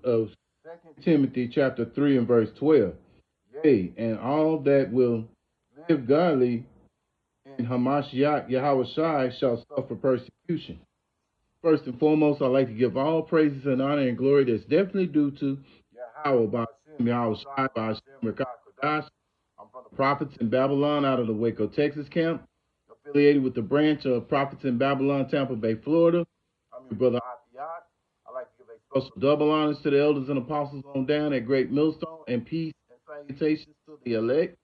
of 2 Timothy chapter 3 and verse 12. Yea, and all that will live godly in Hamashiach Yahweh shall suffer persecution. First and foremost, I'd like to give all praises and honor and glory that's definitely due to Yahweh Ba'ashem Yahweh Shai Ba'ashem Rekah Kodash. I'm from the Prophets in Babylon out of the Waco, Texas camp, affiliated with the branch of Prophets in Babylon, Tampa Bay, Florida. I'm your brother Atiyat. I'd like to give a special double honors to the elders and apostles on down at Great Millstone, and peace and salutations to the elect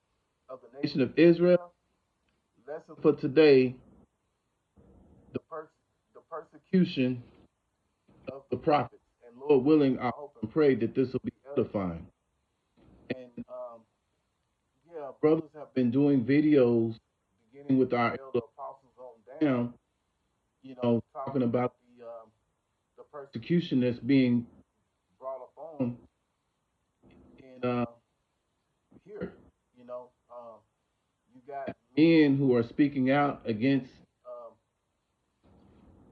of the nation of Israel. Lesson for today, the, the persecution of the prophets. And Lord willing, I hope and pray that this will be edifying. And yeah, brothers have been doing videos beginning with our elder apostles on down, you know, talking about the persecution that's being brought upon in here. You know, you got men who are speaking out against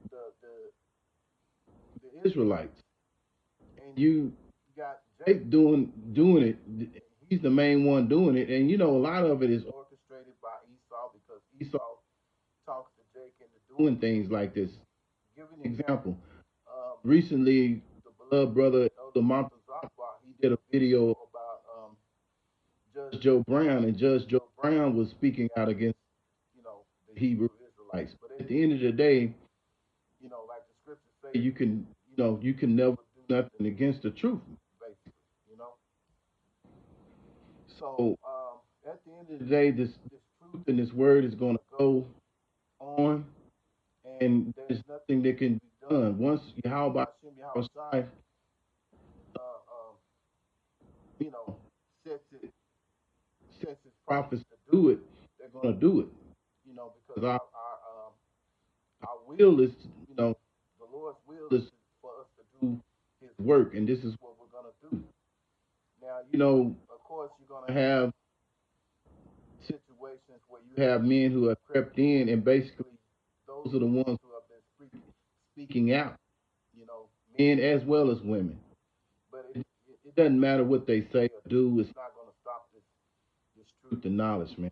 the, the Israelites, and you got Jake doing it. He's the main one doing it, and you know a lot of it is orchestrated by Esau because Esau talks to Jake into doing things like this. Give an example. Recently, the beloved brother Elder Montezakwa, he did a video about Judge Joe Brown, and Judge Joe Brown was speaking out against, you know, the Hebrew Israelites. But at the end of the day, you know, like the scriptures say, you can never do nothing against the truth, basically, you know. So at the end of the day, this truth and this word is going to go on, and there's nothing that can be done once Yahweh Hashem Yahweh Shai, you know, sets his prophets to do it. They're going to do it, you know, because our will is, you know, the Lord's will is for us to do His work, and this is what we're going to do. Now, you know, of course, you're going to have situations where you have men who have crept in, and basically, those are the ones who have been speaking out. You know, men as well as women. But it doesn't matter what they say or do. It's not going to stop this truth and knowledge, man.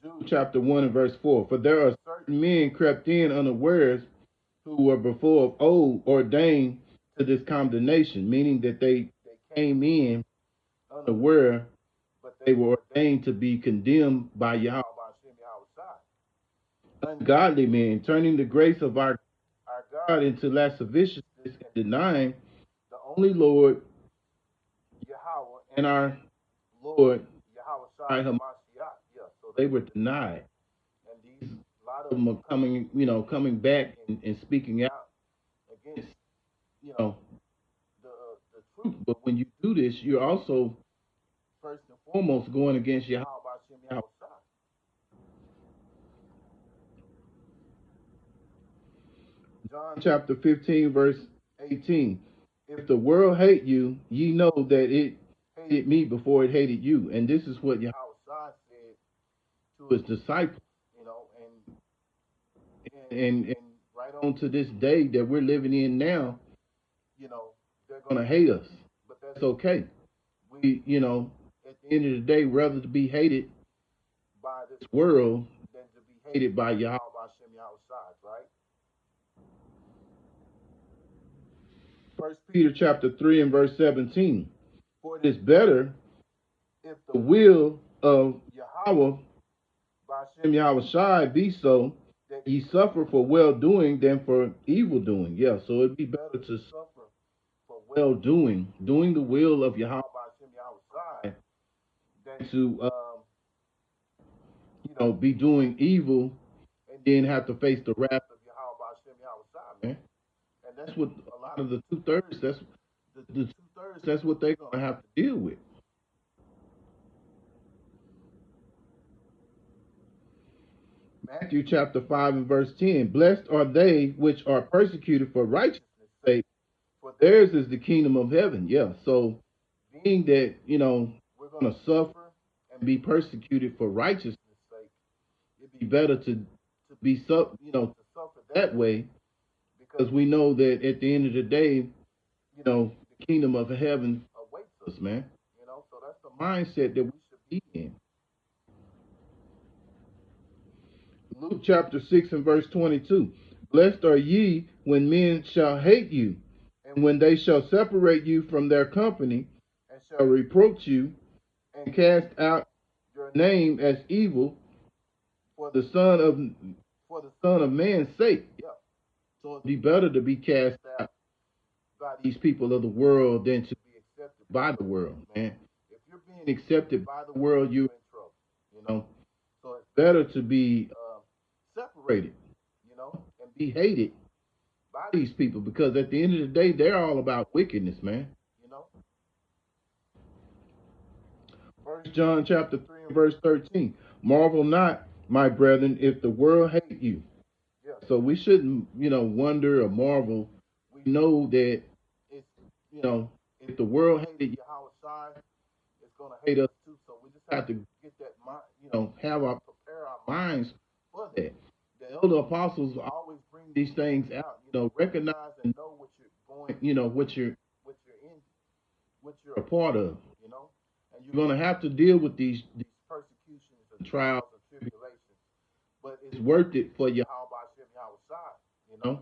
Jude chapter 1 and verse 4. For there are certain men crept in unawares who were before of old ordained to this condemnation, meaning that they came in unaware, but they were ordained to be condemned by Yahweh ungodly men, turning the grace of our God into lasciviousness and denying the only Lord Yahweh and our Lord Yahweh Shai Hamashiach. Yeah, so they were denied, and these a lot of them are coming, you know, coming back and speaking out against, you know, the truth. But when you do this, you're also first and foremost going against Yahweh Hashem Yahweh Shai. John chapter 15, verse 18. If the world hate you, ye know that it hated me before it hated you. And this is what Yahweh said to his disciples, you know, and right on to this day that we're living in now, you know, they're gonna hate us. But that's okay. We, you know, at the end of the day, rather to be hated by this world than to be hated by Yahweh Hashem Yahweh Shai, right? First Peter chapter 3 and verse 17. For it is better if the will of Yahweh by Shem Yahweh Shai be so that ye suffer for well doing than for evil doing. Yeah, so it'd be better to suffer for well doing, doing the will of Yahweh by Shem Yahweh Shai, than to you know, be doing evil and then have to face the wrath of Yahweh by Shem Yahweh Shai, man. And that's what a lot of the 2/3, that's the 2/3, that's what they're gonna have to deal with. Matthew chapter 5 and verse 10. Blessed are they which are persecuted for righteousness' sake, for theirs is the kingdom of heaven. Yeah. So being that, you know, we're gonna suffer and be persecuted for righteousness' sake, it'd be better to be you know, to suffer that way, because we know that at the end of the day, the kingdom of heaven awaits us, man. So that's the mindset that we should be in. Luke chapter 6 and verse 22. Blessed are ye when men shall hate you, and when they shall separate you from their company, and shall reproach you, and cast out your name as evil for the Son of Man's sake. Yeah. So it'd be better to be cast out by these people of the world than to be accepted by the world, man. If you're being accepted by the world, you're in trouble. So it's better to be separated, and be hated by these people, because at the end of the day, they're all about wickedness, man. First John chapter 3 and verse 13. Marvel not, my brethren, if the world hate you. Yeah. So we shouldn't, wonder or marvel. We know that it's, if the world hated Yahweh, it's going to hate us too. So we just have to get that mind, prepare our minds for that. The elder apostles always bring these things out, recognize and know what you're going, what you're a part of, and you're going to have to deal with these persecutions and trials and tribulations, but it's worth it for Yahweh Shem Yahweh,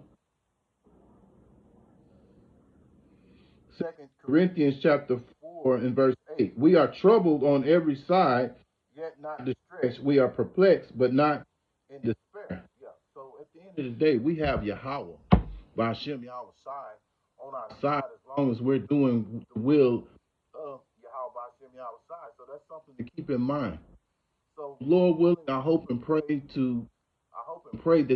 Second Corinthians chapter 4 and verse 8. We are troubled on every side, yet not distressed. We are perplexed, but not in despair. Yeah. So at the end of the day, we have Yahweh by Shem Yahweh side on our side, as long as we're doing the will of Yahweh by Shem Yahweh side. So that's something to keep in mind. So Lord willing, I hope and pray that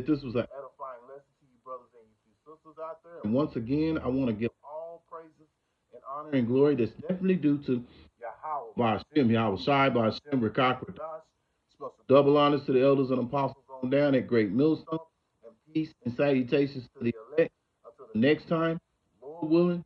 this was an edifying lesson to you brothers and you sisters out there. And once again, I want to give all praises and honor and glory that's definitely due to Yahweh by Shem Yahweh Shai by Shem Rakak Radash. Double honors to the elders and apostles on down at Great Millstone, and peace and salutations to the elect. Until the next time, Lord willing,